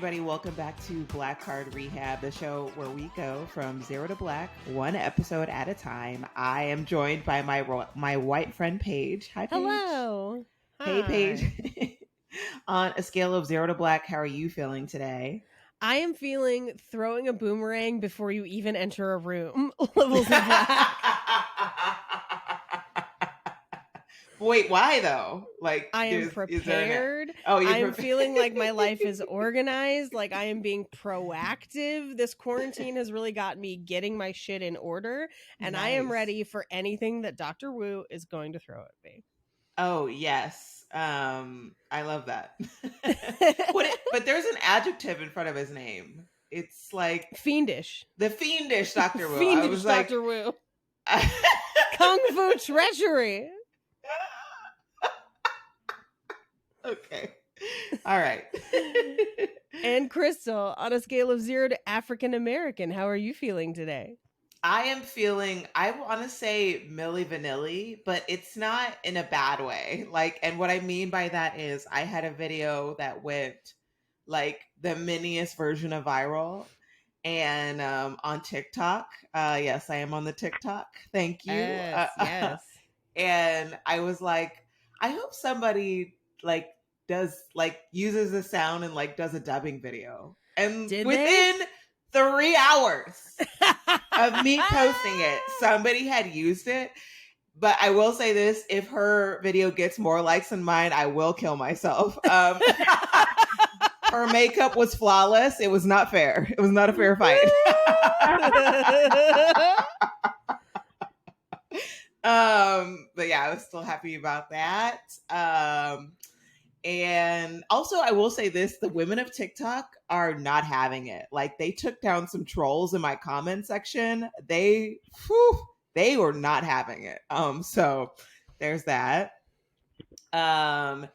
everybody. Welcome back to Black Card Rehab, the show where we go from zero to black, one episode at a time. I am joined by my white friend, Paige. Hi, Paige. Hello. Hey, Hi. Paige. On a scale of 0 to black, how are you feeling today? I am feeling throwing a boomerang before you even enter a room. Levels of black. Wait, why though? Like, I am prepared. I am feeling like my life is organized. Like I am being proactive. This quarantine has really got me getting my shit in order, and I am ready for anything that Dr. Wu is going to throw at me. Oh yes, I love that. But there's an adjective in front of his name. It's like fiendish. The fiendish Dr. Wu. Fiendish I was Dr. Wu. Kung Fu treachery. Okay. All right. And Kristal, on a scale of 0 to African American, how are you feeling today? I am feeling, I want to say Milli Vanilli, but it's not in a bad way. Like, and what I mean by that is I had a video that went like the miniest version of viral and on TikTok. Yes, I am on the TikTok. Thank you. Yes. And I was like, I hope somebody like uses the sound and like does a dubbing video. And within 3 hours of me posting it, somebody had used it. But I will say this, if her video gets more likes than mine, I will kill myself. Her makeup was flawless. It was not fair. It was not a fair fight. But yeah, I was still happy about that. And also I will say this, the women of TikTok are not having it. Like they took down some trolls in my comment section. They were not having it. So there's that. And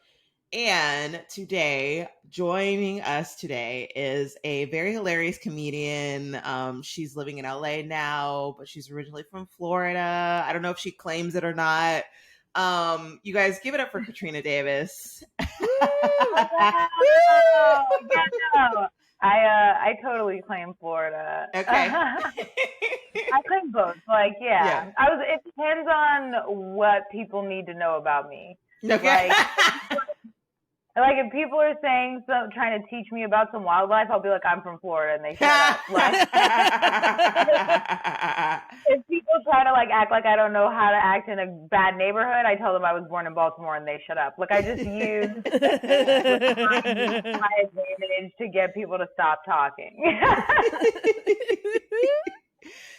today, joining us today is a very hilarious comedian. She's living in LA now, but she's originally from Florida. I don't know if she claims it or not. You guys give it up for Katrina Davis. I totally claim Florida. Okay. I claim both. Like, yeah. It depends on what people need to know about me. Okay. Like if people are saying trying to teach me about some wildlife, I'll be like, I'm from Florida, and they shut up. Like, if people try to like act like I don't know how to act in a bad neighborhood, I tell them I was born in Baltimore, and they shut up. Like I just use my advantage to get people to stop talking.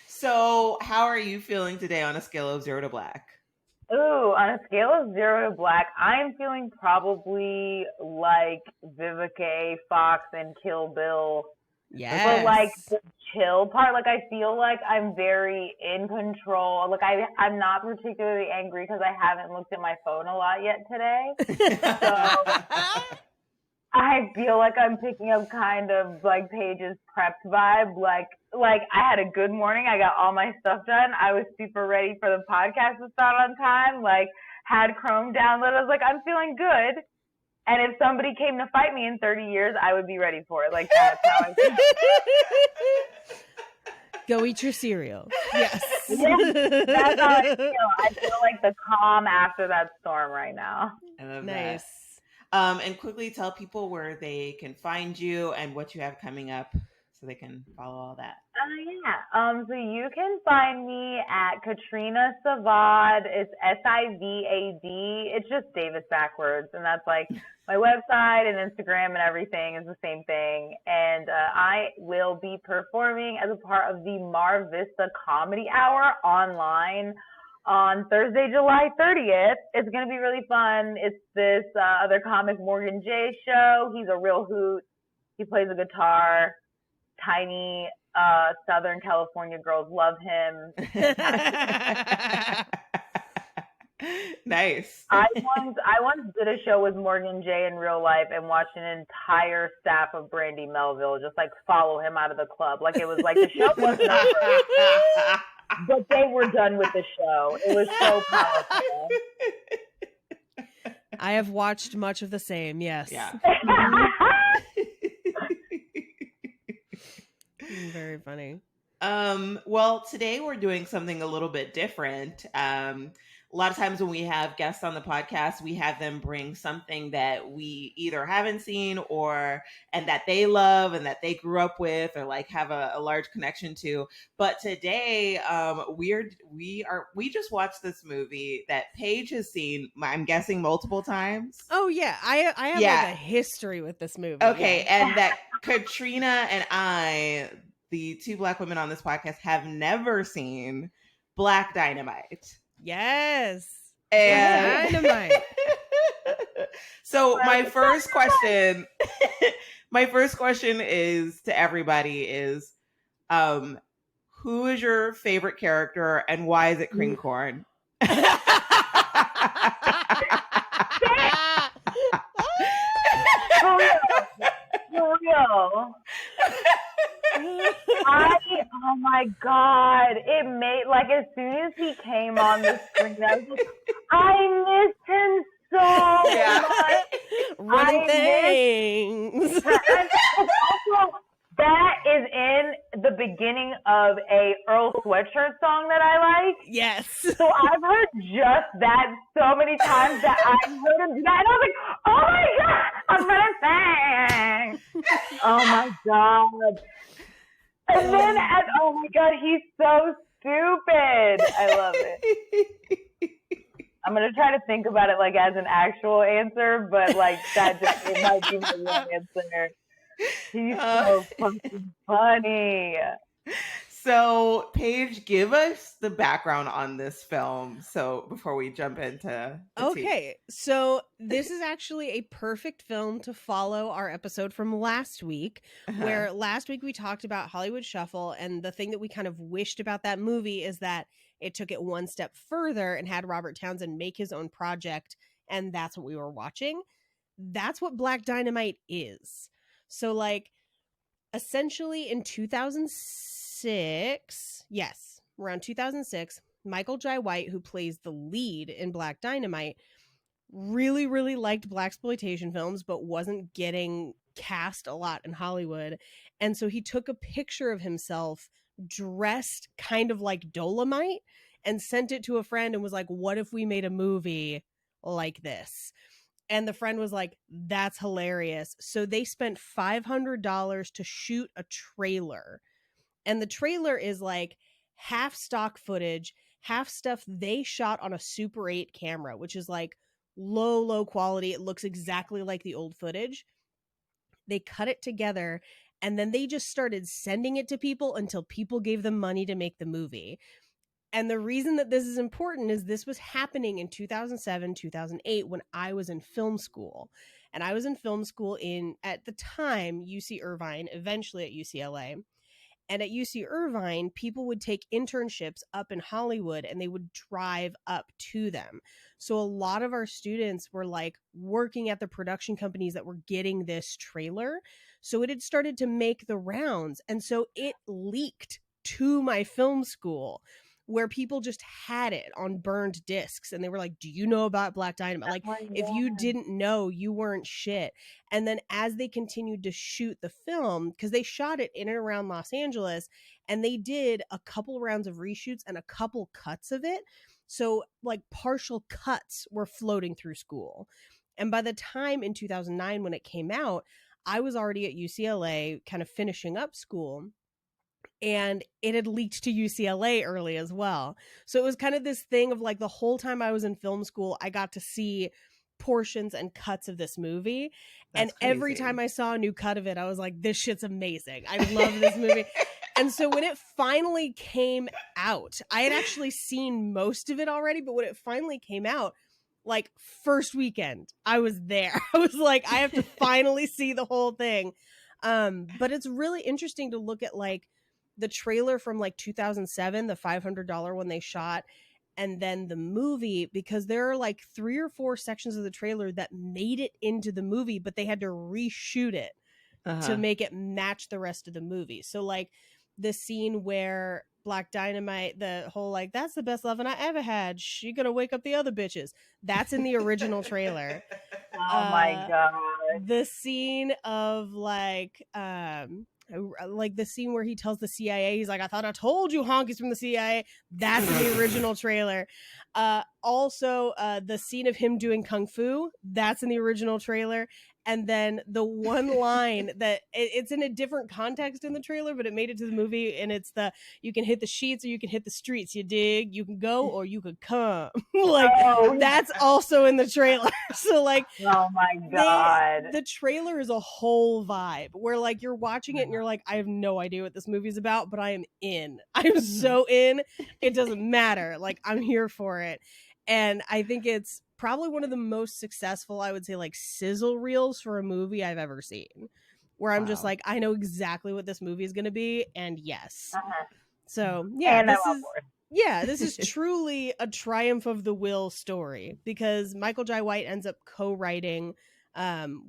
So, how are you feeling today on a scale of 0 to black? Ooh, on a scale of 0 to black, I am feeling probably like Vivica Fox and Kill Bill. Yes. But like the chill part, like I feel like I'm very in control. Like I'm not particularly angry because I haven't looked at my phone a lot yet today. So I feel like I'm picking up kind of like Paige's prepped vibe. Like I had a good morning. I got all my stuff done. I was super ready for the podcast to start on time. Like had Chrome downloaded. I was like, I'm feeling good. And if somebody came to fight me in 30 years, I would be ready for it. Like that's how I feel. Go eat your cereal. Yes. That's how I feel. I feel like the calm after that storm right now. I love nice. That. And quickly tell people where they can find you and what you have coming up so they can follow all that. So you can find me at Katrina Savad. It's Sivad. It's just Davis backwards. And that's like my website and Instagram and everything is the same thing. And I will be performing as a part of the Mar Vista Comedy Hour online on Thursday, July 30th. It's going to be really fun. It's this other comic, Morgan J. show. He's a real hoot. He plays a guitar. Tiny Southern California girls love him. Nice. I once did a show with Morgan J in real life and watched an entire staff of Brandy Melville just like follow him out of the club. Like it was like the show wasn't over, but they were done with the show. It was so powerful. I have watched much of the same. Yes. Yeah. Very funny. Well, today we're doing something a little bit different. A lot of times when we have guests on the podcast, we have them bring something that we either haven't seen and that they love and that they grew up with or like have a large connection to. But today, we just watched this movie that Paige has seen, I'm guessing multiple times. Oh yeah. I have like a history with this movie. Okay. Yeah. And that Katrina and I, the two Black women on this podcast, have never seen Black Dynamite. Yes. And Dynamite. So my first question is to everybody is, who is your favorite character and why is it cream corn? For real. Oh my God. It made, like, as soon as he came on the screen, I was like, I missed him so much. Running things. Also, that is in the beginning of a Earl Sweatshirt song that I like. Yes. So I've heard just that so many times that I've heard him do that, and I was like, oh my God, I'm gonna sing. Oh my God. And then, oh my God, he's so stupid. I love it. I'm going to try to think about it like as an actual answer, but like that just, it might be my real answer. He's so fucking funny. So, Paige, give us the background on this film. So, before we jump into okay, so this is actually a perfect film to follow our episode from last week, where last week we talked about Hollywood Shuffle, and the thing that we kind of wished about that movie is that it took it one step further and had Robert Townsend make his own project, and that's what we were watching. That's what Black Dynamite is. So, like, essentially in 2006, yes, around 2006, Michael Jai White, who plays the lead in Black Dynamite, really, really liked blaxploitation films, but wasn't getting cast a lot in Hollywood. And so he took a picture of himself dressed kind of like Dolomite and sent it to a friend and was like, what if we made a movie like this? And the friend was like, that's hilarious. So they spent $500 to shoot a trailer. And the trailer is like half stock footage, half stuff they shot on a Super 8 camera, which is like low quality. It looks exactly like the old footage. They cut it together and then they just started sending it to people until people gave them money to make the movie. And the reason that this is important is this was happening in 2007, 2008 when I was in film school. And I was in film school at the time, UC Irvine, eventually at UCLA. And at UC Irvine, people would take internships up in Hollywood and they would drive up to them. So a lot of our students were like working at the production companies that were getting this trailer. So it had started to make the rounds. And so it leaked to my film school, where people just had it on burned discs and they were like, do you know about Black Dynamite? Like, if you didn't know, you weren't shit. And then as they continued to shoot the film, because they shot it in and around Los Angeles, and they did a couple rounds of reshoots and a couple cuts of it. So like partial cuts were floating through school. And by the time in 2009, when it came out, I was already at UCLA kind of finishing up school. And it had leaked to UCLA early as well. So it was kind of this thing of like the whole time I was in film school, I got to see portions and cuts of this movie. That's crazy. Every time I saw a new cut of it, I was like, this shit's amazing. I love this movie. And so when it finally came out, I had actually seen most of it already, but when it finally came out, like first weekend, I was there. I was like, I have to finally see the whole thing. But it's really interesting to look at like the trailer from like 2007, the $500 one they shot, and then the movie, because there are like 3 or 4 sections of the trailer that made it into the movie, but they had to reshoot it to make it match the rest of the movie. So like the scene where Black Dynamite, the whole like, that's the best loving I ever had, she gonna wake up the other bitches, that's in the original trailer. Oh my God. The scene of like like the scene where he tells the CIA, he's like, I thought I told you Honk is from the CIA. That's in the original trailer. Also, the scene of him doing Kung Fu, that's in the original trailer. And then the one line that it's in a different context in the trailer, but it made it to the movie, and it's you can hit the sheets or you can hit the streets, you dig? You can go or you could come. Like, that's also in the trailer. So like, oh my God. The trailer is a whole vibe where like you're watching it and you're like, I have no idea what this movie's about, but I am in. I'm so in. It doesn't matter. Like, I'm here for it. And I think it's probably one of the most successful, I would say, like sizzle reels for a movie I've ever seen, where I'm just like, I know exactly what this movie is going to be. And yes. So yeah, this is truly a triumph of the will story, because Michael Jai White ends up co-writing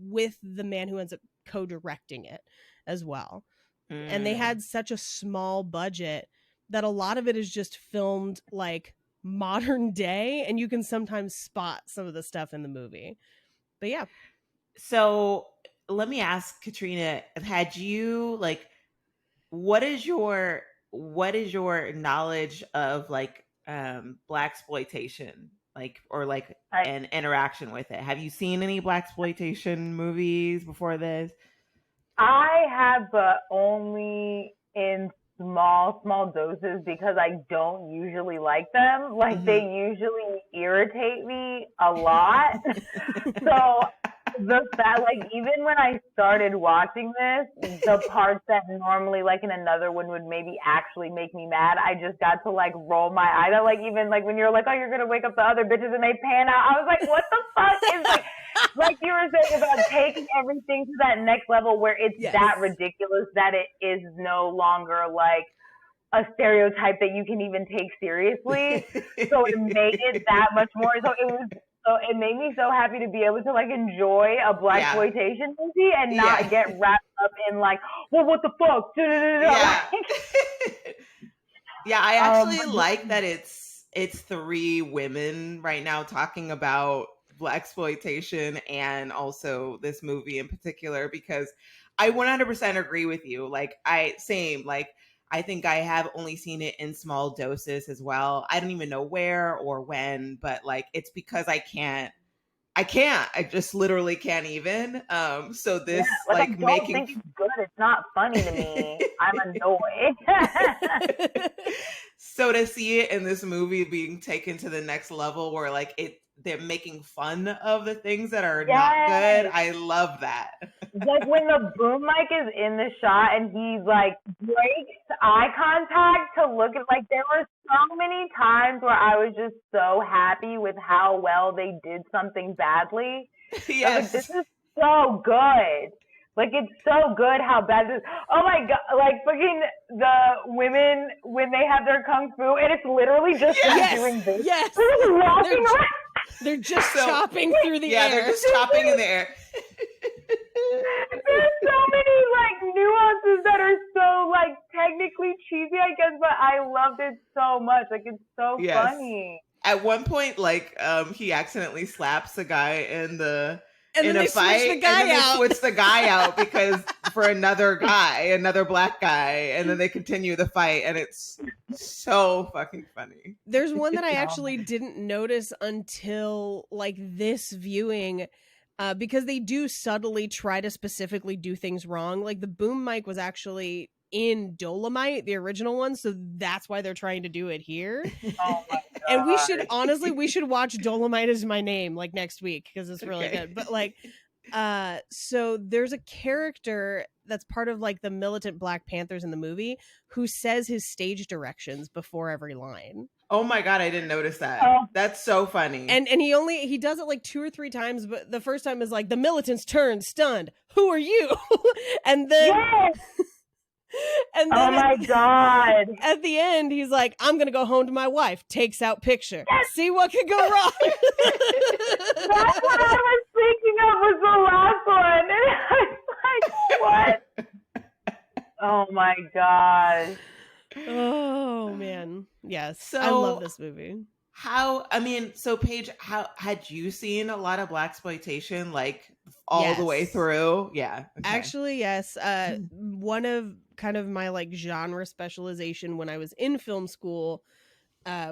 with the man who ends up co-directing it as well. And they had such a small budget that a lot of it is just filmed like modern day, and you can sometimes spot some of the stuff in the movie. But yeah. So let me ask Katrina, had you like, what is your knowledge of like blaxploitation, like, or like an interaction with it? Have you seen any blaxploitation movies before this? I have, but only in small doses, because I don't usually like them. Like, they usually irritate me a lot. So the fact, like, even when I started watching this, the parts that normally, like, in another one would maybe actually make me mad, I just got to, like, roll my eyes out. Like, even, like, when you're like, oh, you're gonna wake up the other bitches and they pan out, I was like, what the fuck is, like you were saying about taking everything to that next level where it's that ridiculous that it is no longer, like, a stereotype that you can even take seriously. So it made it that much more. So it made me so happy to be able to like enjoy a blaxploitation movie and not get wrapped up in like, well, what the fuck? Yeah, I actually like that it's three women right now talking about blaxploitation and also this movie in particular, because I 100% agree with you. Like, I think I have only seen it in small doses as well. I don't even know where or when, but like, it's because I just literally can't even. So this like I don't think it's good. It's not funny to me. I'm annoyed. So to see it in this movie being taken to the next level where like they're making fun of the things that are not good. I love that. Like when the boom mic is in the shot and he like breaks eye contact to look at, like, there were so many times where I was just so happy with how well they did something badly. Yes. I was like, this is so good. Like, it's so good how bad this is. Oh my God. Like, fucking the women, when they have their kung fu, and it's literally just them doing this. Yes. They're just walking around. They're just chopping through the air. Yeah, they're just chopping in the air. There's so many, like, nuances that are so, like, technically cheesy, I guess, but I loved it so much. Like, it's so funny. At one point, like, he accidentally slaps a guy in a fight, and then they switch the guy out because for another black guy, and then they continue the fight, and it's so fucking funny. There's one that I actually didn't notice until like this viewing, because they do subtly try to specifically do things wrong. Like the boom mic was actually in Dolomite, the original one, so that's why they're trying to do it here. Oh my God. And we should watch Dolomite Is My Name like next week, because it's really good. But like, so there's a character that's part of like the militant Black Panthers in the movie who says his stage directions before every line. Oh my God, I didn't notice that. That's so funny. And he does it like 2 or 3 times, but the first time is like, the militants turn stunned. Who are you? And then and then oh my God. At the end, he's like, I'm going to go home to my wife. Takes out picture. Yes! See what could go wrong. That's what I was thinking of was the last one. And I was like, what? Oh my God. Oh, man. Yes. So, I love this movie. So Paige, how had you seen a lot of blaxploitation, like all the way through? Yeah. Okay. Actually, yes. One of kind of my like genre specialization when I was in film school,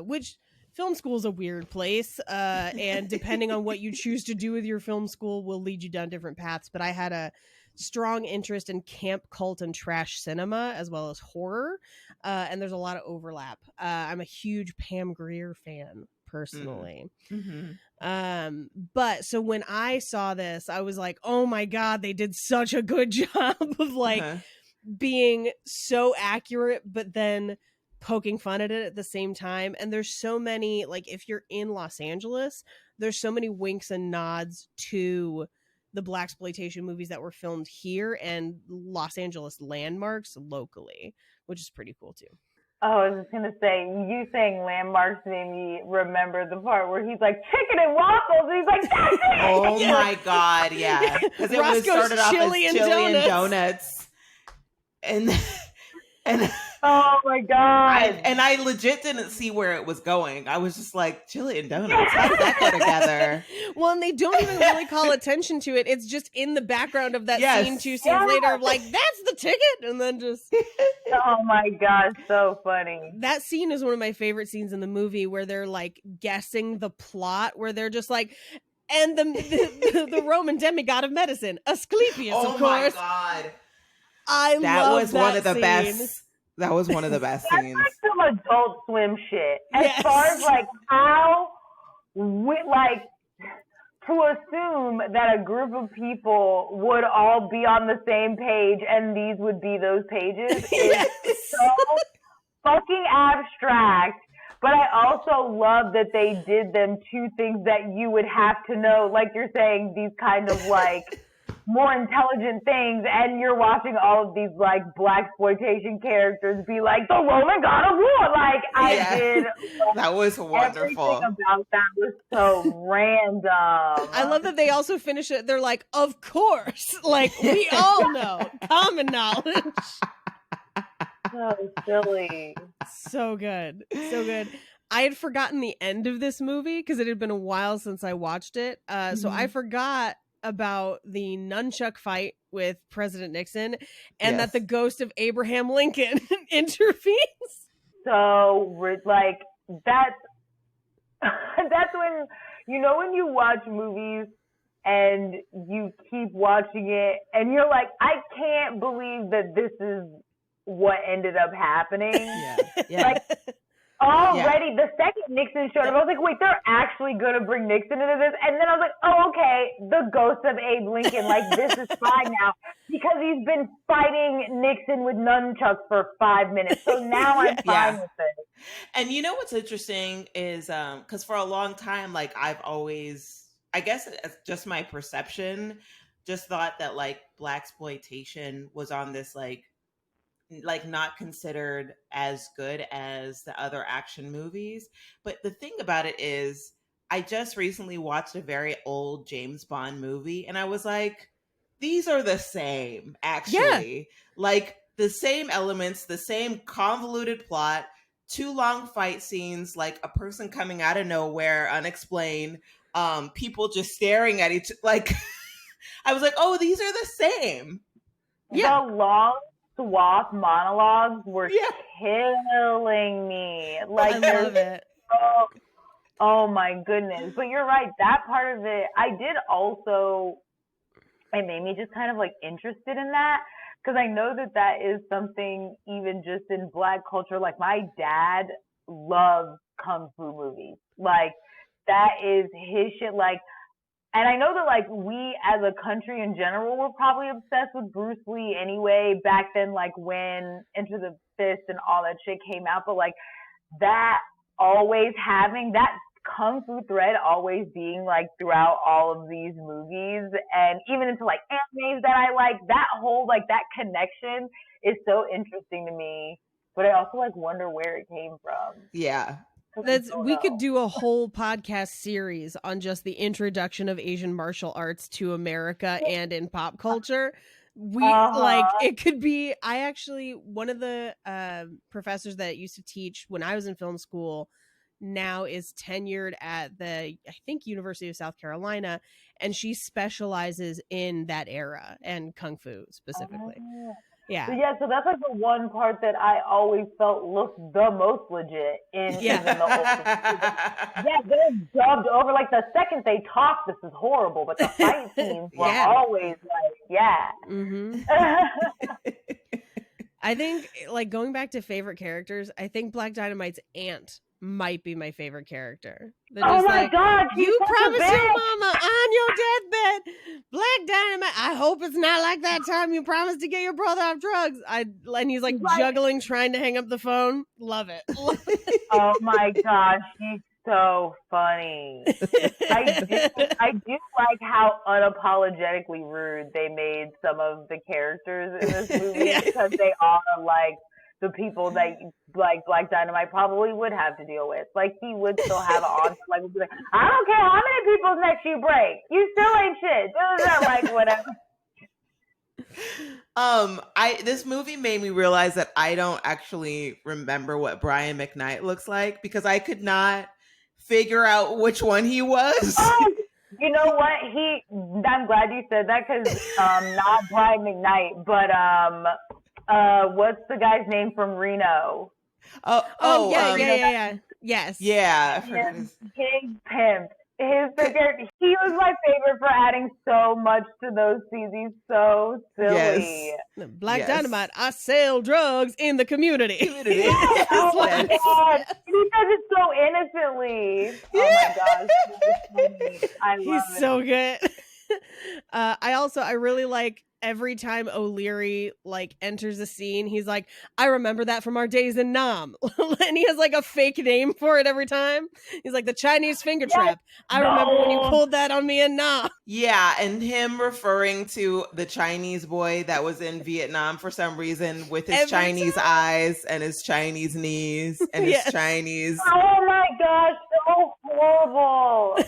which film school is a weird place. And depending on what you choose to do with your film school will lead you down different paths. But I had a strong interest in camp, cult, and trash cinema, as well as horror. And there's a lot of overlap. I'm a huge Pam Grier fan, personally. But so when I saw this, I was like, oh my God, they did such a good job of like being so accurate, but then poking fun at it at the same time. And there's so many, like, if you're in Los Angeles, there's so many winks and nods to the blaxploitation movies that were filmed here and Los Angeles landmarks locally, which is pretty cool too. Oh, I was just going to say, you saying landmarks made me remember the part where he's like, chicken and waffles, and he's like, that's it! Oh my God, yeah. Because it was started off as chili and donuts. And oh my God. I legit didn't see where it was going. I was just like, chili and donuts, how did that go together? Well, and they don't even really call attention to it. It's just in the background of that scene 2 scenes later of like, that's the ticket. And then just. Oh my gosh, so funny. That scene is one of my favorite scenes in the movie where they're like guessing the plot, where they're just like, and the Roman demigod of medicine, Asclepius, of course. Oh my God. That was one of the best. That was one of the best scenes. That's like some Adult Swim shit. As far as like how to assume that a group of people would all be on the same page and these would be those pages is so fucking abstract. But I also love that they did them two things that you would have to know, like you're saying, these kind of like more intelligent things, and you're watching all of these like blaxploitation characters be like the Roman god of war. Like I did. That was wonderful. Everything about that was so random. I love that they also finish it. They're like, of course, like we all know, common knowledge. So silly. So good. So good. I had forgotten the end of this movie because it had been a while since I watched it. So I forgot about the nunchuck fight with President Nixon and that the ghost of Abraham Lincoln intervenes. So like that's when, you know, when you watch movies and you keep watching it and you're like, I can't believe that this is what ended up happening. Like already the second Nixon showed up, I was like, wait, they're actually going to bring Nixon into this? And then I was like, oh, okay, the ghost of Abe Lincoln, like this is fine now because he's been fighting Nixon with nunchucks for 5 minutes. So now I'm fine with it. And you know what's interesting is because for a long time, like I've always, I guess it's just my perception, just thought that like blaxploitation was on this like not considered as good as the other action movies. But the thing about it is I just recently watched a very old James Bond movie and I was like, these are the same, actually. Yeah. Like the same elements, the same convoluted plot, 2 long fight scenes, like a person coming out of nowhere, unexplained, people just staring at each, like, I was like, oh, these are the same. Yeah. The long swath monologues were killing me. Like, I love it. Oh my goodness. But you're right. That part of it, I did also, it made me just kind of like interested in that. Because I know that that is something even just in Black culture. Like my dad loves Kung Fu movies. Like that is his shit. Like, and I know that like we as a country in general were probably obsessed with Bruce Lee anyway back then, like when Enter the Fist and all that shit came out. But like that always having that Kung Fu thread always being like throughout all of these movies and even into like animes that I like, that whole like that connection is so interesting to me. But I also like wonder where it came from. Yeah. We could do a whole podcast series on just the introduction of Asian martial arts to America and in pop culture. Like it could be, I actually, one of the professors that used to teach when I was in film school now is tenured at the, I think, University of South Carolina, and she specializes in that era and Kung Fu specifically. Yeah. So that's like the one part that I always felt looked the most legit in even the old. Yeah, they're dubbed over. Like the second they talk, this is horrible, but the fight scenes were always like, Mm-hmm. I think, like, going back to favorite characters, I think Black Dynamite's aunt might be my favorite character. Oh my God! You promised your mama on your deathbed, Black Dynamite. I hope it's not like that time you promised to get your brother off drugs. And he's like juggling, trying to hang up the phone. Love it. Oh my gosh, she's so funny. I do like how unapologetically rude they made some of the characters in this movie because they are like the people that like Black Dynamite probably would have to deal with. Like he would still have on like would be like, I don't care how many people's necks you break, you still ain't shit. Like whatever. This movie made me realize that I don't actually remember what Brian McKnight looks like because I could not figure out which one he was. Oh, you know what? I'm glad you said that because not Brian McKnight, but what's the guy's name from Reno? Yeah. Yes. Yeah. Big Pimp. He was my favorite for adding so much to those scenes. He's so silly. Yes. Black Dynamite, I sell drugs in the community. Yes. Oh my God. He does it so innocently. Oh my gosh. I love He's so good. I really like every time O'Leary like enters a scene, he's like, I remember that from our days in Nam. And he has like a fake name for it every time. He's like, the Chinese finger trap. I remember when you pulled that on me in Nam. Yeah, and him referring to the Chinese boy that was in Vietnam for some reason with his Chinese eyes and his Chinese knees and his Chinese. Oh my gosh, so horrible.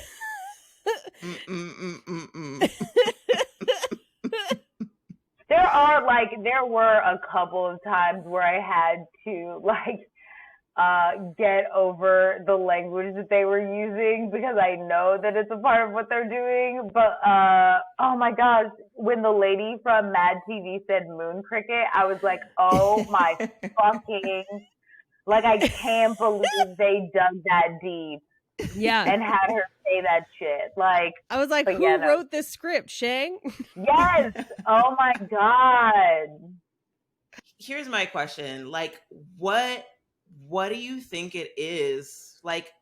There were a couple of times where I had to get over the language that they were using because I know that it's a part of what they're doing. But oh my gosh, when the lady from Mad TV said moon cricket, I was like, oh my fucking, like I can't believe they dug that deep. Yeah. And had her say that shit. Like I was like, who wrote this script, Shang? Yes. Oh my God. Here's my question. Like, what do you think it is? Like,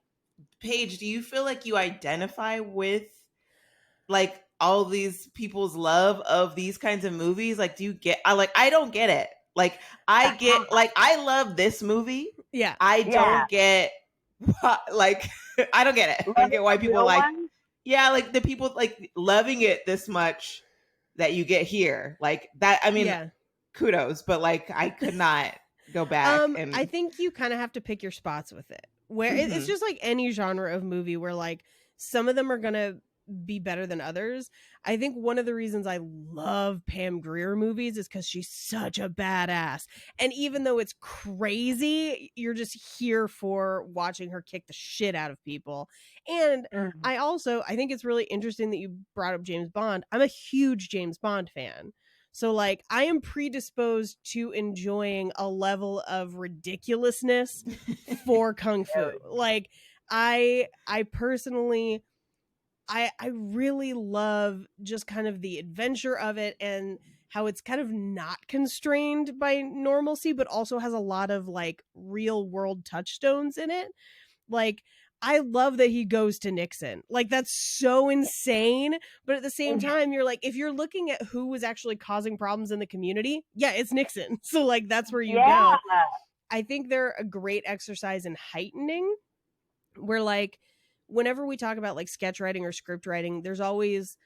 Paige, do you feel like you identify with like all these people's love of these kinds of movies? Like, do you get I don't get it. Like I get like I love this movie. Yeah. I don't get like I don't get it. I don't get why people like like the people like loving it this much that you get here. Like that, I mean kudos, but like I could not go back and I think you kind of have to pick your spots with it. Where it's just like any genre of movie where like some of them are gonna be better than others. I think one of the reasons I love Pam Grier movies is because she's such a badass. And even though it's crazy, you're just here for watching her kick the shit out of people. And I think it's really interesting that you brought up James Bond. I'm a huge James Bond fan. So like I am predisposed to enjoying a level of ridiculousness for Kung Fu. Like I personally I really love just kind of the adventure of it and how it's kind of not constrained by normalcy, but also has a lot of like real world touchstones in it. Like, I love that he goes to Nixon. Like, that's so insane. But at the same time, you're like, if you're looking at who was actually causing problems in the community, it's Nixon. So like, that's where you go. I think they're a great exercise in heightening where like, whenever we talk about like sketch writing or script writing, there's always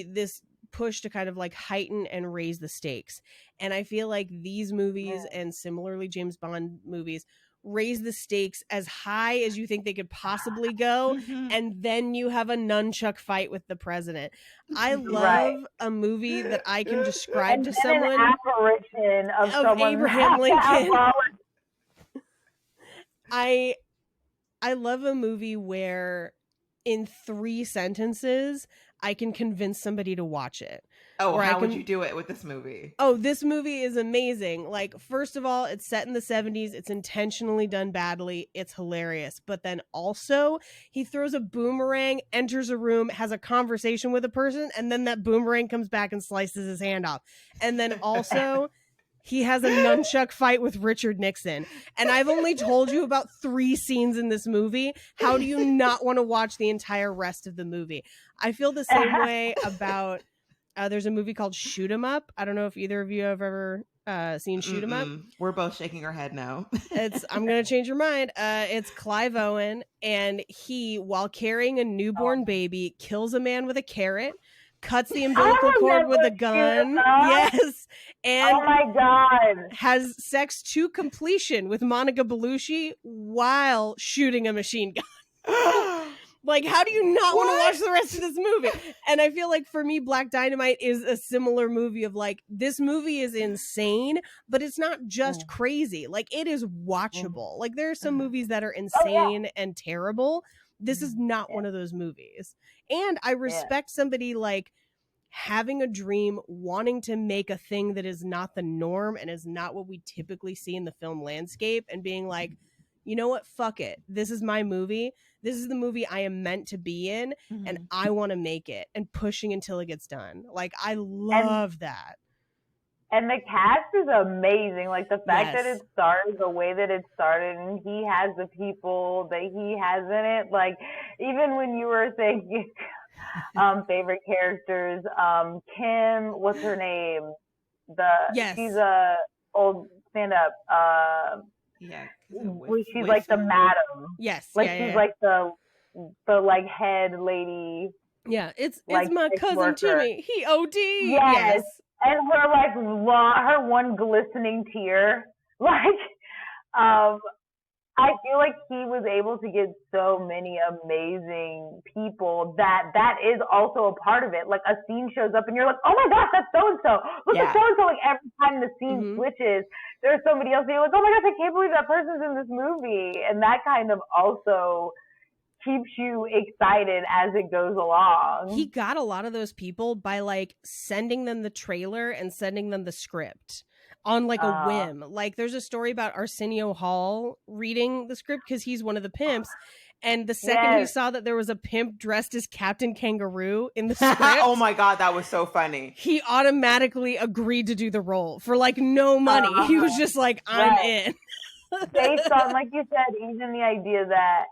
this push to kind of like heighten and raise the stakes. And I feel like these movies and similarly James Bond movies raise the stakes as high as you think they could possibly go. And then you have a nunchuck fight with the president. I love a movie that I can describe to someone. An apparition of someone Abraham Lincoln. I love a movie where in 3 sentences I can convince somebody to watch it. Oh, how would you do it with this movie? Oh, this movie is amazing. Like, first of all, it's set in the 70s. It's intentionally done badly. It's hilarious. But then also, he throws a boomerang, enters a room, has a conversation with a person, and then that boomerang comes back and slices his hand off. And then also, he has a nunchuck fight with Richard Nixon. And I've only told you about 3 scenes in this movie. How do you not want to watch the entire rest of the movie? I feel the same way about... there's a movie called Shoot 'Em Up. I don't know if either of you have ever seen Shoot 'Em Up. We're both shaking our head no. I'm going to change your mind. It's Clive Owen, and he, while carrying a newborn baby, kills a man with a carrot, cuts the umbilical cord with a gun. Yes. And oh my God. has sex to completion with Monica Bellucci while shooting a machine gun. Like, how do you not want to watch the rest of this movie? And I feel like for me, Black Dynamite is a similar movie of like, this movie is insane, but it's not just crazy. Like, it is watchable. Like, there are some movies that are insane and terrible. This is not one of those movies. And I respect somebody like having a dream, wanting to make a thing that is not the norm and is not what we typically see in the film landscape, and being like, you know what? Fuck it. This is my movie. This is the movie I am meant to be in, and I want to make it, and pushing until it gets done. Like, I love that. And the cast is amazing. Like, the fact that it started the way that it started, and he has the people that he has in it. Like, even when you were saying favorite characters, Kim, what's her name? She's a old stand-up. She's like the madam. Yes. Like she's like the like head lady. Yeah, it's my cousin worker. Timmy. He OD. Yes. And her like her one glistening tear. Like I feel like he was able to get so many amazing people that is also a part of it. Like, a scene shows up and you're like, oh my gosh, that's so-and-so. Look at so-and-so. Like, every time the scene switches, there's somebody else. And you're like, oh my gosh, I can't believe that person's in this movie. And that kind of also keeps you excited as it goes along. He got a lot of those people by, like, sending them the trailer and sending them the script on like a whim. Like, there's a story about Arsenio Hall reading the script because he's one of the pimps, and the second he saw that there was a pimp dressed as Captain Kangaroo in the script, oh my God, that was so funny. He automatically agreed to do the role for like no money. He was just like, I'm in. Based on, like you said, even the idea that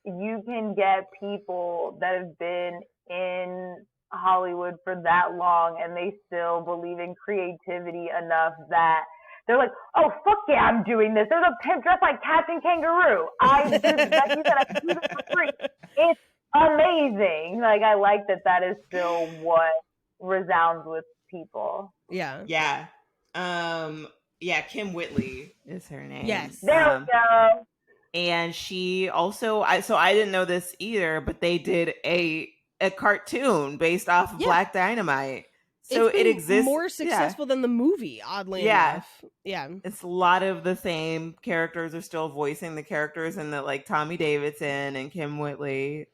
you can get people that have been in Hollywood for that long and they still believe in creativity enough that they're like, oh fuck yeah, I'm doing this. There's a pimp dressed like Captain Kangaroo. I do this. Like you said, I can do this for free. It's amazing. Like, I like that is still what resounds with people. Yeah. Kim Whitley is her name. Yes. There we go. And she also, I didn't know this either, but they did a cartoon based off of Black Dynamite. So it exists more successful than the movie, oddly enough. Yeah. It's a lot of the same characters are still voicing the characters, and that like Tommy Davidson and Kim Whitley,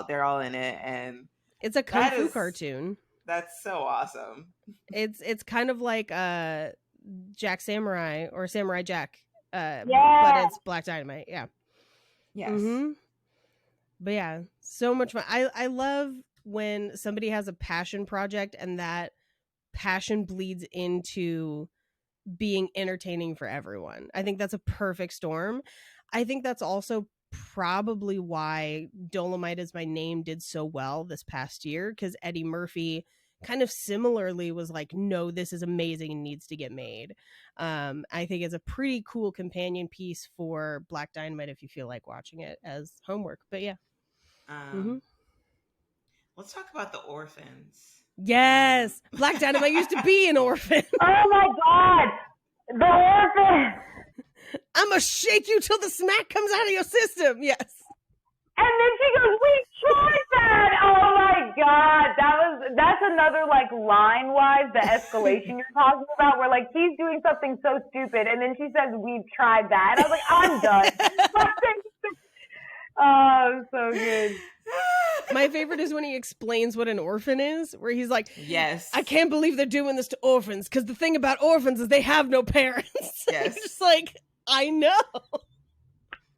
they're all in it, and it's a kung fu cartoon. That's so awesome. It's kind of like Jack Samurai or Samurai Jack. But it's Black Dynamite. Yeah. Yes. Mm-hmm. But yeah, so much fun. I love when somebody has a passion project and that passion bleeds into being entertaining for everyone. I think that's a perfect storm. I think that's also probably why Dolomite Is My Name did so well this past year, because Eddie Murphy kind of similarly was like, no, this is amazing and needs to get made. I think it's a pretty cool companion piece for Black Dynamite if you feel like watching it as homework. But yeah. Let's talk about the orphans. Yes. Black Dynamite used to be an orphan. Oh my God. The orphan. I'm going to shake you till the smack comes out of your system. Yes. And then she goes, we tried that. Oh my God. That's another like line wise, the escalation you're talking about, where like he's doing something so stupid and then she says, we've tried that. And I was like, I'm done. Oh, so good. My favorite is when he explains what an orphan is, where he's like, yes, I can't believe they're doing this to orphans, because the thing about orphans is they have no parents. Yes. Just like, I know.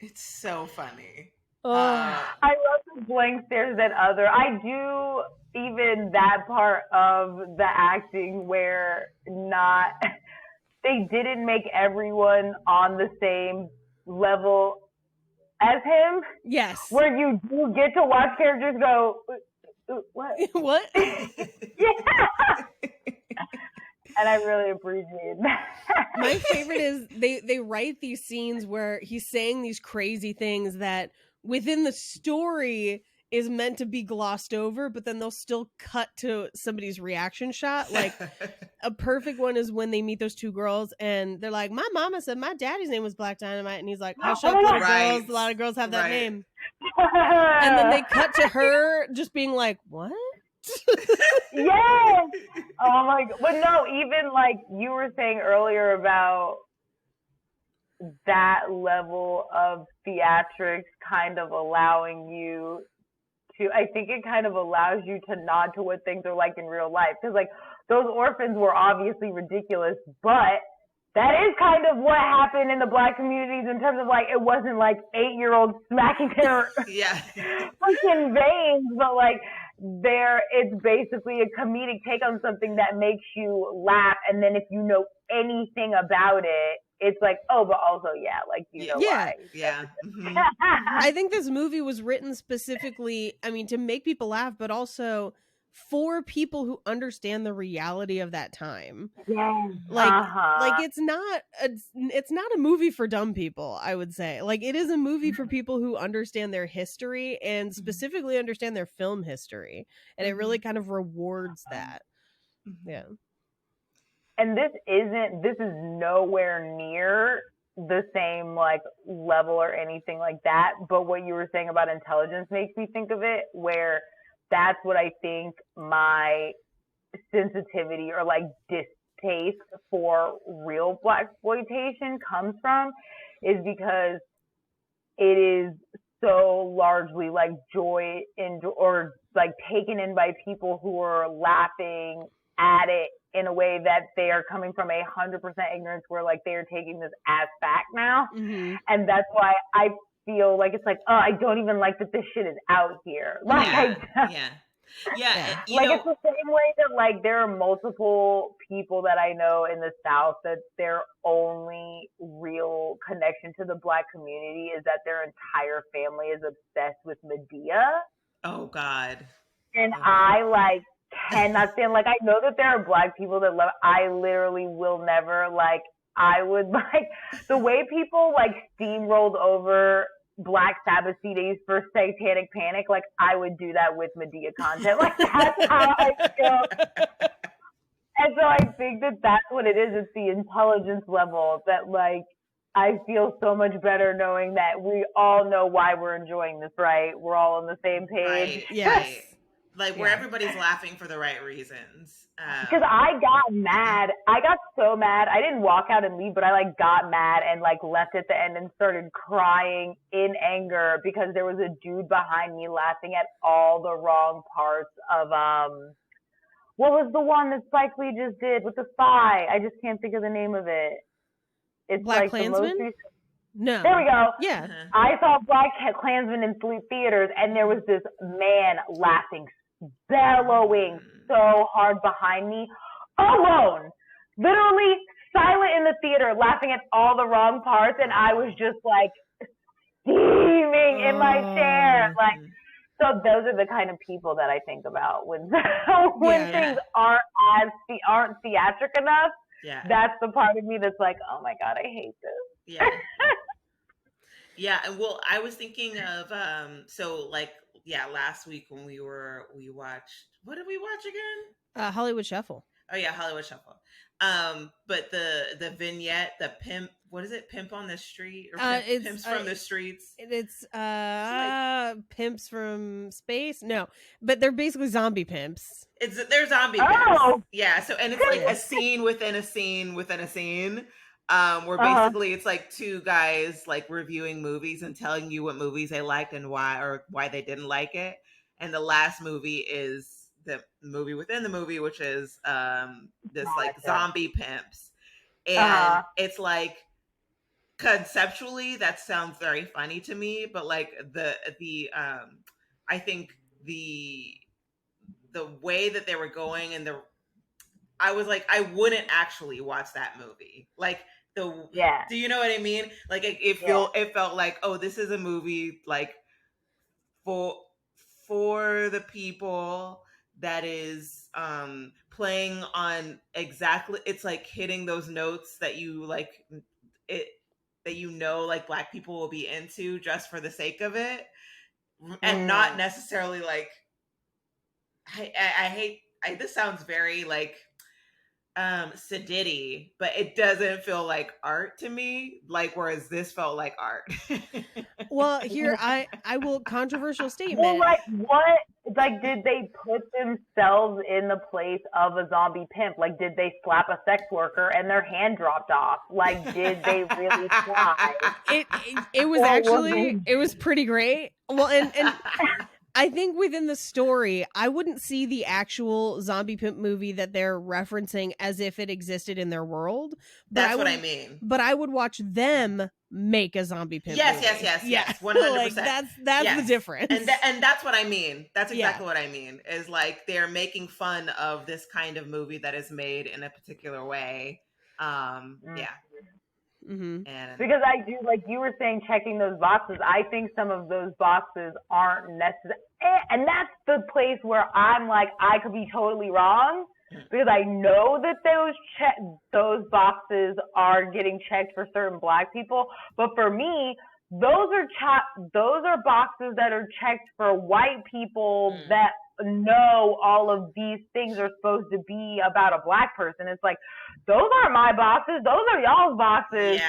It's so funny. I love the blank stares at other. I do even that part of the acting where they didn't make everyone on the same level as him. Yes. Where you do get to watch characters go, what? What? Yeah. And I really appreciate that. My favorite is they write these scenes where he's saying these crazy things that within the story is meant to be glossed over, but then they'll still cut to somebody's reaction shot. Like a perfect one is when they meet those two girls and they're like, my mama said my daddy's name was Black Dynamite. And he's like, hush up, little girls. A lot of girls have that name. And then they cut to her just being like, what? Yes. Oh my God. But no, even like you were saying earlier about that level of theatrics kind of allowing you to, I think it kind of allows you to nod to what things are like in real life. Because like those orphans were obviously ridiculous, but that is kind of what happened in the Black communities in terms of like, it wasn't like 8-year-olds smacking their freaking veins, but like it's basically a comedic take on something that makes you laugh. And then if you know anything about it, it's like, oh, but also, yeah, like, you know why. Yeah. Mm-hmm. I think this movie was written specifically, I mean, to make people laugh, but also for people who understand the reality of that time. Yeah. Like it's not a movie for dumb people, I would say. Like it is a movie for people who understand their history and specifically understand their film history. And it really kind of rewards that. Yeah. And this is nowhere near the same like level or anything like that. But what you were saying about intelligence makes me think of it, where that's what I think my sensitivity or like distaste for real blaxploitation comes from, is because it is so largely like joy in, or like taken in by people who are laughing at it in a way that they are coming from 100% ignorance, where like they are taking this as fact now. Mm-hmm. And that's why I feel like it's like, oh, I don't even like that this shit is out here. Like, yeah. Like it's the same way that like there are multiple people that I know in the South that their only real connection to the Black community is that their entire family is obsessed with Medea. Oh God. And I like cannot stand, like, I know that there are Black people that love, I literally will never, like, I would, like, the way people, like, steamrolled over Black Sabbath CDs for Satanic Panic, like, I would do that with Medea content. Like, that's how I feel. And so I think that that's what it is. It's the intelligence level that, like, I feel so much better knowing that we all know why we're enjoying this, right? We're all on the same page. Right. Yes. Right. Like, where everybody's laughing for the right reasons. Because I got mad. I got so mad. I didn't walk out and leave, but I, like, got mad and, like, left at the end and started crying in anger because there was a dude behind me laughing at all the wrong parts of, what was the one that Spike Lee just did with the spy? I just can't think of the name of it. It's Black like Klansman? the most recent. No. There we go. Yeah. I saw Black Klansman in theaters, and there was this man laughing, bellowing so hard behind me, alone, literally silent in the theater, laughing at all the wrong parts, and I was just like steaming in my chair. Like, so those are the kind of people that I think about when things aren't theatric enough. Yeah. That's the part of me that's like, oh my God, I hate this. Yeah. Yeah. Well, I was thinking of, last week when we watched, what did we watch again? Hollywood Shuffle. Oh yeah, Hollywood Shuffle. But the vignette, the pimp, what is it? Pimp on the street or pimps from the streets? It's pimps from space. No, but they're basically zombie pimps. They're zombie pimps. Yeah. So, and it's like a scene within a scene within a scene. where basically it's like two guys like reviewing movies and telling you what movies they liked and why they didn't like it. And the last movie is the movie within the movie, which is this like zombie pimps. And it's like conceptually that sounds very funny to me, but like the I think the way that they were going and I was like, I wouldn't actually watch that movie. Like do you know what I mean? Like it felt like, oh, this is a movie like for the people that is playing on exactly, it's like hitting those notes that you like it, that you know like Black people will be into just for the sake of it, and not necessarily like I hate this sounds very like sedity, but it doesn't feel like art to me, like whereas this felt like art. Well, here I will controversial statement. Well, like what? Like, did they put themselves in the place of a zombie pimp? Like, did they slap a sex worker and their hand dropped off? Like, did they really try? It was actually it was pretty great. Well, and I think within the story, I wouldn't see the actual zombie pimp movie that they're referencing as if it existed in their world. That's what I mean. But I would watch them make a zombie pimp movie. Yes, 100%. Like that's the difference. And that's what I mean. That's exactly what I mean. Is like they're making fun of this kind of movie that is made in a particular way. Mm-hmm. Because I do, like you were saying, checking those boxes. I think some of those boxes aren't necessary, and that's the place where I'm like, I could be totally wrong, because I know that those boxes are getting checked for certain Black people, but for me, those are boxes that are checked for white people that know all of these things are supposed to be about a Black person. It's like, those aren't my boxes. Those are y'all's boxes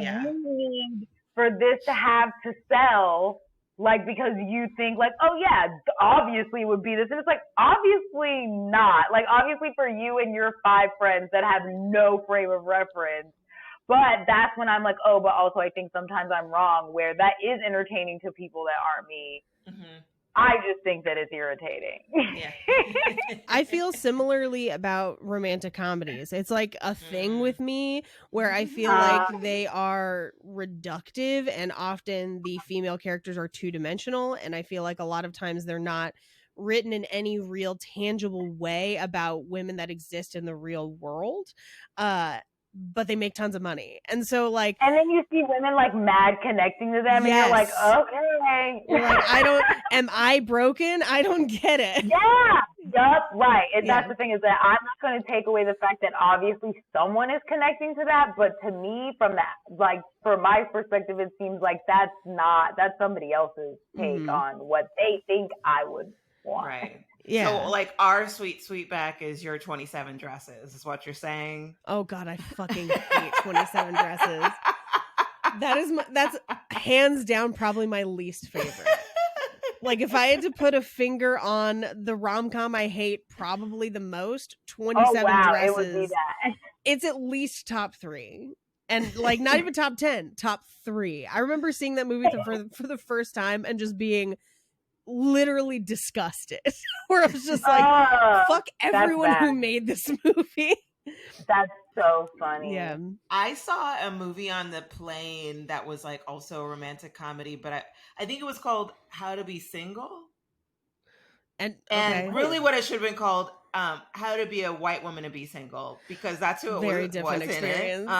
you need for this to have to sell. Like, because you think like, oh yeah, obviously it would be this. And it's like, obviously not. Like, obviously for you and your 5 friends that have no frame of reference. But that's when I'm like, oh, but also I think sometimes I'm wrong, where that is entertaining to people that aren't me. Mm-hmm. I just think that it's irritating. Yeah. I feel similarly about romantic comedies. It's like a thing with me where I feel like they are reductive, and often the female characters are two-dimensional, and I feel like a lot of times they're not written in any real tangible way about women that exist in the real world. But they make tons of money. And so like, and then you see women like mad connecting to them, and you're like, okay. You're like, am I broken? I don't get it. Yeah. Yup. Right. And that's the thing, is that I'm not going to take away the fact that obviously someone is connecting to that. But to me, from that, like, from my perspective, it seems like that's somebody else's take on what they think I would want. Right. Yeah. So, like, our sweet sweetback is your 27 dresses, is what you're saying? Oh, God, I fucking hate 27 dresses. That's hands down probably my least favorite. Like, if I had to put a finger on the rom-com I hate probably the most, 27 dresses. It would be that. It's at least top 3. And, like, not even top 10, top 3. I remember seeing that movie for the first time and just being literally disgusted, where I was just like, fuck everyone who made this movie. That's so funny. Yeah. I saw a movie on the plane that was like also a romantic comedy, but I think it was called How to Be Single. And really what it should have been called, How to Be a White Woman and Be Single, because that's who it Very was, different experience.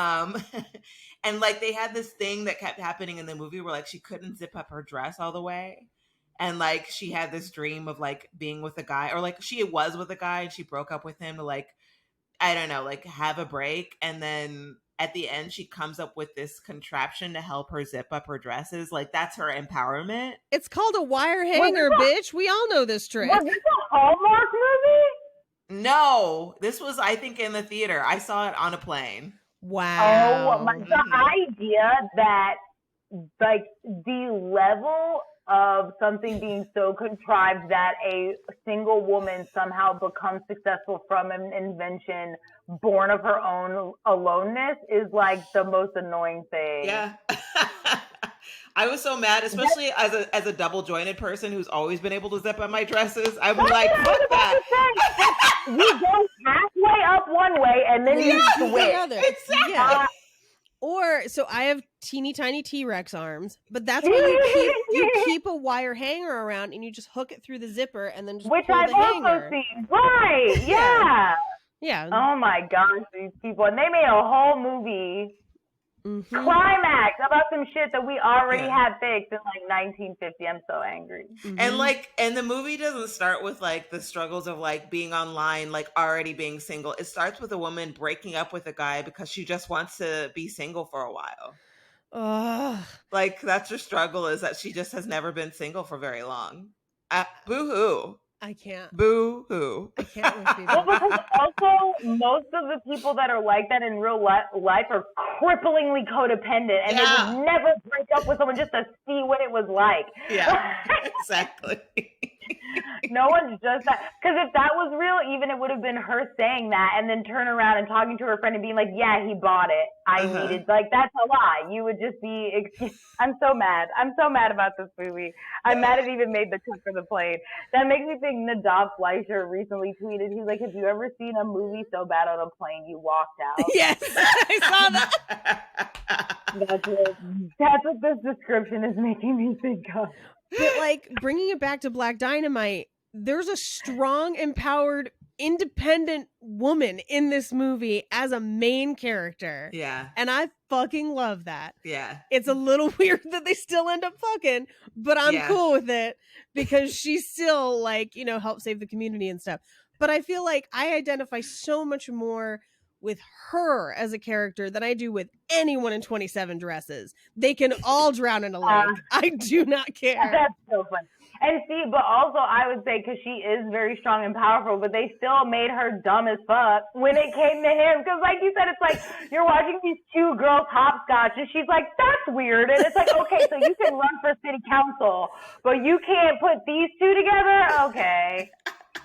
And like they had this thing that kept happening in the movie where like she couldn't zip up her dress all the way. And, like, she had this dream of, like, being with a guy. Or, like, she was with a guy and she broke up with him to, like, I don't know, like, have a break. And then at the end, she comes up with this contraption to help her zip up her dresses. Like, that's her empowerment. It's called a wire hanger, bitch. We all know this trick. Was this a Hallmark movie? No. This was, I think, in the theater. I saw it on a plane. Wow. The idea that, like, the level of something being so contrived that a single woman somehow becomes successful from an invention born of her own aloneness is like the most annoying thing. Yeah. I was so mad, especially as a double jointed person who's always been able to zip up my dresses. I'm like, fuck that. You go halfway up one way and then you switch. Exactly. Yeah. Or so I have teeny tiny T-Rex arms, but that's why you keep a wire hanger around and you just hook it through the zipper and then just which pull I've the hanger. also seen. Right? Yeah. Yeah. Oh my gosh, these people, and they made a whole movie. Climax about some shit that we already had fixed in like 1950. I'm so angry. And the movie doesn't start with like the struggles of like being online, like already being single. It starts with a woman breaking up with a guy because she just wants to be single for a while. Like that's her struggle, is that she just has never been single for very long. Boo-hoo. I can't. Boo-hoo. I can't with people. Well, because also most of the people that are like that in real life are cripplingly codependent, and they would never break up with someone just to see what it was like. Yeah, exactly. No one's just that. Because if that was real, even it would have been her saying that and then turn around and talking to her friend and being like, yeah, he bought it. I needed, like, that's a lie. You would just be, I'm so mad. I'm so mad about this movie. I'm mad it even made the cut for the plane. That makes me think Nadav Fleischer recently tweeted, he's like, have you ever seen a movie so bad on a plane you walked out? Yes, I saw that. That's what this description is making me think of. But like bringing it back to Black Dynamite, there's a strong, empowered, independent woman in this movie as a main character. Yeah. And I fucking love that. Yeah. It's a little weird that they still end up fucking, but I'm cool with it because she still like, you know, helps save the community and stuff. But I feel like I identify so much more with her as a character than I do with anyone in 27 Dresses. They can all drown in a lake. I do not care. That's so fun. And see, but also I would say, because she is very strong and powerful, but they still made her dumb as fuck when it came to him. Because like you said, it's like you're watching these two girls hopscotch, and she's like, that's weird. And it's like, okay, so you can run for city council, but you can't put these two together? Okay.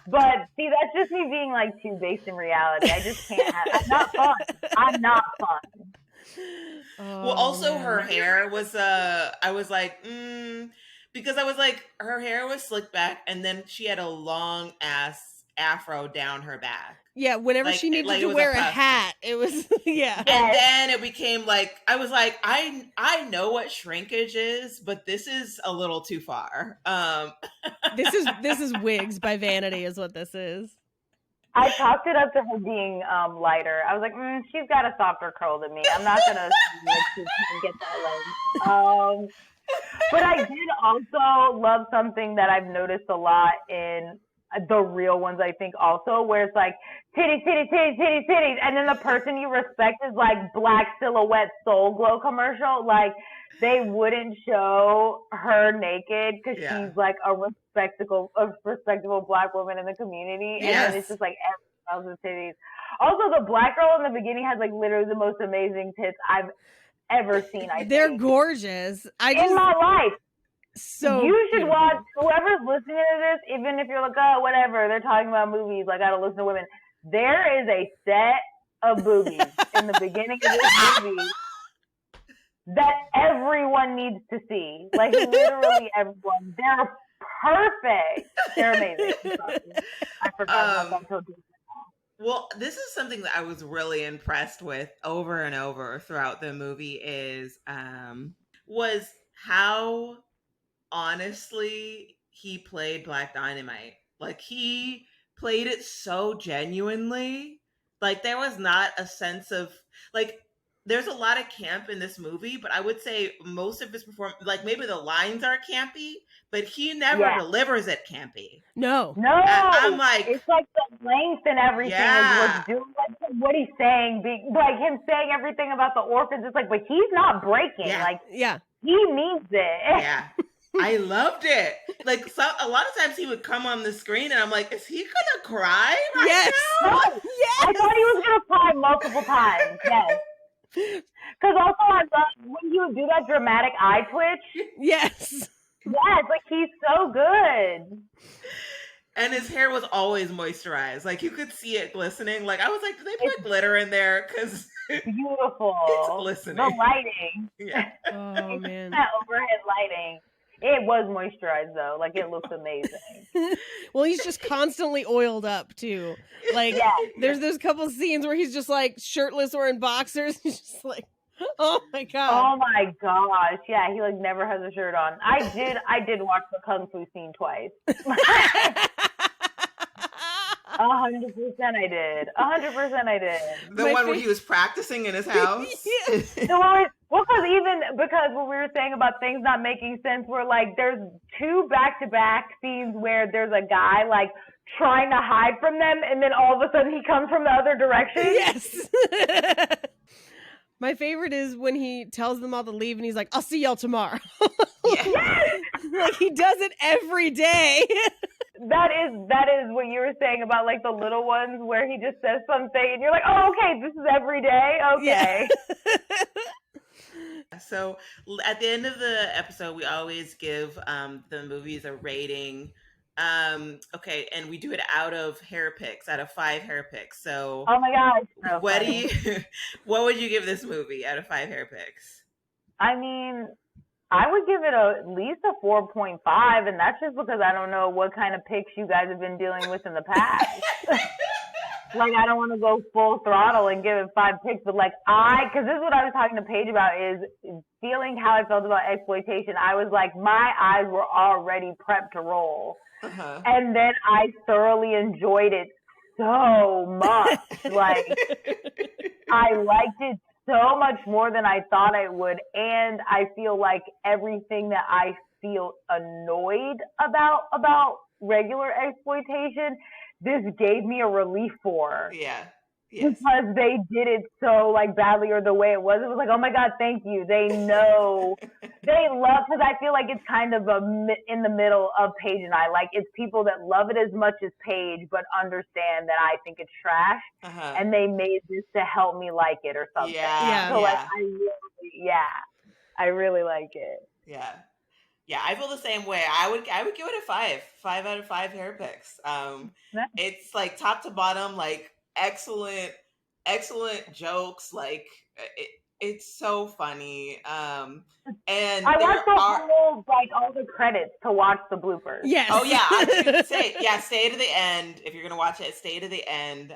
But see, that's just me being like too based in reality. I just can't have. I'm not fun. Well, also her hair was I was like, because I was like, her hair was slicked back, and then she had a long ass afro down her back. Yeah, whenever she needed to wear a hat, it was And then it became like, I was like, I know what shrinkage is, but this is a little too far. This is wigs by Vanity is what this is. I talked it up to her being lighter. I was like, she's got a softer curl than me. I'm not gonna assume that she can get that length. But I did also love something that I've noticed a lot in the real ones, I think also, where it's like titties, titties, titties, titties, titties, and then the person you respect is like Black Silhouette Soul Glow commercial. Like they wouldn't show her naked because she's like a respectable Black woman in the community, and then it's just like everyone else's titties. Also, the Black girl in the beginning has like literally the most amazing tits I've ever seen. They're gorgeous. In my life. So you should watch, whoever's listening to this, even if you're like, oh, whatever, they're talking about movies, like I gotta listen to women. There is a set of boobies in the beginning of this movie that everyone needs to see. Like literally everyone. They're perfect. They're amazing. I forgot about that. Well, this is something that I was really impressed with over and over throughout the movie was how honestly he played Black Dynamite. Like he played it so genuinely. Like there was not a sense of like, there's a lot of camp in this movie, but I would say most of his performance, like maybe the lines are campy, but he never delivers it campy. No. I'm like, it's like the length and everything is what's doing, like what he's saying, like him saying everything about the orphans. It's like, but he's not breaking. Like, he means it. Yeah. I loved it. Like a lot of times he would come on the screen and I'm like, is he gonna cry right now? No. Yes. I thought he was gonna cry multiple times. Yes. Because also I love when he would do that dramatic eye twitch. Yes. Yes, like so good. And his hair was always moisturized. Like, you could see it glistening. Like, I was like, did they put glitter in there? Because beautiful. It's glistening. The lighting. Yeah. Oh, man. That overhead lighting. It was moisturized, though. Like, it looks amazing. Well, he's just constantly oiled up, too. Like, there's those couple scenes where he's just, like, shirtless or in boxers. He's just like, oh, my God. Oh, my gosh. Yeah, he, like, never has a shirt on. I did watch the Kung Fu scene twice. 100% I did. 100% I did. The one where he was practicing in his house? Well, because what we were saying about things not making sense, where like there's two back-to-back scenes where there's a guy like trying to hide from them, and then all of a sudden he comes from the other direction. Yes. My favorite is when he tells them all to leave and he's like, I'll see y'all tomorrow. Yes! Like he does it every day. That is what you were saying about like the little ones where he just says something and you're like, oh, okay, this is every day. Okay. Yeah. So at the end of the episode, we always give the movies a rating. Okay, and we do it out of 5 hair picks. So oh my God. So what would you give this movie out of 5 hair picks? I mean, I would give it at least a 4.5, and that's just because I don't know what kind of picks you guys have been dealing with in the past. Like, I don't want to go full throttle and give it 5 picks, but like because this is what I was talking to Paige about, is feeling how I felt about exploitation. I was like, my eyes were already prepped to roll. Uh-huh. And then I thoroughly enjoyed it so much. Like, I liked it so much more than I thought I would, and I feel like everything that I feel annoyed about regular exploitation, this gave me a relief for. Yeah. Yes. Because they did it so like badly, or the way it was like, oh my God, thank you. They know, they love, because I feel like it's kind of in the middle of Paige and I. Like, it's people that love it as much as Paige, but understand that I think it's trash, and they made this to help me like it or something. Yeah. So like, I really like it. Yeah. Yeah, I feel the same way. I would give it a 5. 5 out of 5 hair picks. It's like top to bottom, like excellent jokes. Like it's so funny. And I watched all the credits to watch the bloopers. Yes. Oh yeah, I would say stay to the end if you're gonna watch it. Stay to the end.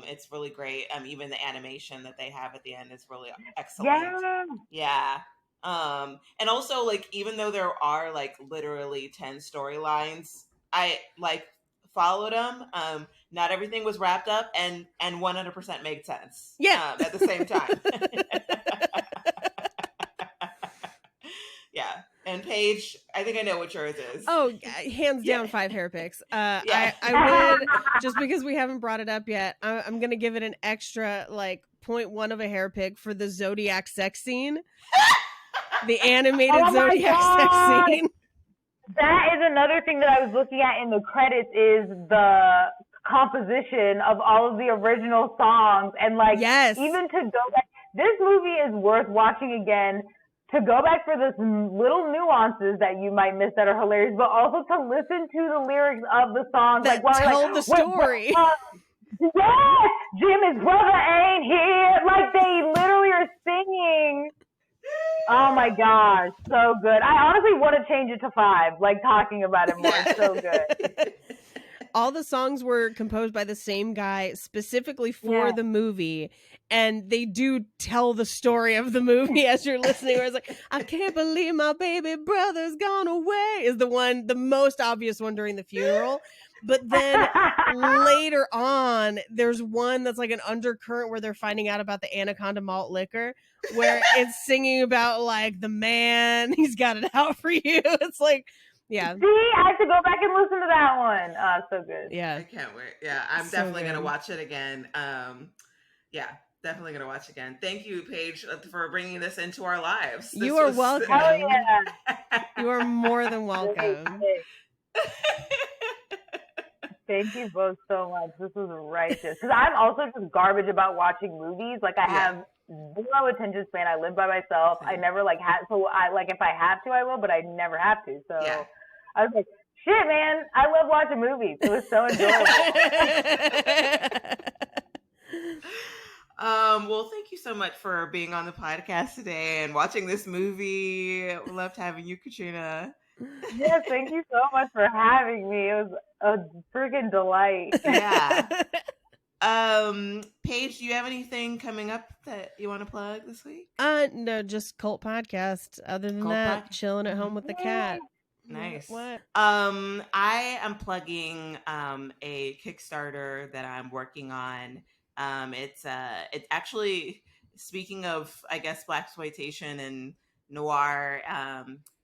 It's really great. Even the animation that they have at the end is really excellent. Yeah. And also, like, even though there are like literally 10 storylines, I like followed them. Not everything was wrapped up, and 100% made sense. Yeah. At the same time. Yeah. And Paige, I think I know what yours is. Oh, hands down, 5 hair picks. I would, just because we haven't brought it up yet, I'm gonna give it an extra like 0.1 of a hair pick for the Zodiac sex scene. The animated Zodiac sex scene. That is another thing that I was looking at in the credits, is the composition of all of the original songs. And like, even to go back, this movie is worth watching again, to go back for those little nuances that you might miss that are hilarious, but also to listen to the lyrics of the songs. That like, tell the story. Yes! Jimmy's brother ain't here! Like, they literally are singing. Oh my gosh, so good. I honestly want to change it to 5, like talking about it more. It's so good. All the songs were composed by the same guy specifically for the movie, and they do tell the story of the movie as you're listening, where it's like, I can't believe my baby brother's gone away, is the most obvious one during the funeral. But then later on, there's one that's like an undercurrent where they're finding out about the Anaconda malt liquor, where it's singing about like the man, he's got it out for you. It's like, yeah. See, I have to go back and listen to that one. So good. Yeah. I can't wait. Yeah, I'm definitely going to watch it again. Yeah, definitely going to watch again. Thank you, Paige, for bringing this into our lives. You are welcome. Oh, yeah. You are more than welcome. Thank you both so much. This was righteous. Because I'm also just garbage about watching movies. Like, I have zero attention span. I live by myself. I never like have. So I like, if I have to, I will, but I never have to. So I was like, shit, man, I love watching movies. It was so enjoyable. Well, thank you so much for being on the podcast today and watching this movie. We loved having you, Katrina. Yes, thank you so much for having me. It was a freaking delight. Yeah. Paige, do you have anything coming up that you want to plug this week? No, just Cult Podcast. Other than that, chilling at home with the cat. Nice. What? I am plugging a Kickstarter that I'm working on. It's actually, speaking of, I guess, blaxploitation and noir.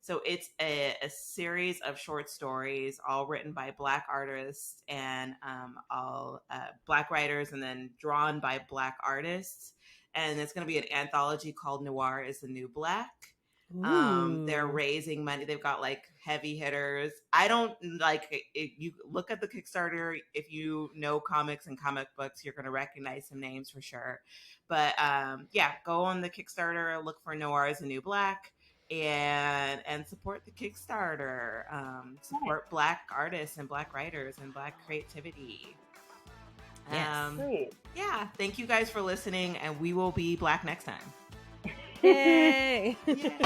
So it's a series of short stories, all written by Black artists and all Black writers, and then drawn by Black artists. And it's going to be an anthology called Noir is the New Black. They're raising money. They've got like heavy hitters. I don't like if you look at the Kickstarter, if you know comics and comic books, you're going to recognize some names for sure. But yeah, go on the Kickstarter, look for Noir is the New Black, and support the Kickstarter. Support Black artists and Black writers and Black creativity. Yes. Yeah, thank you guys for listening, and we will be Black next time. Yay! Yay.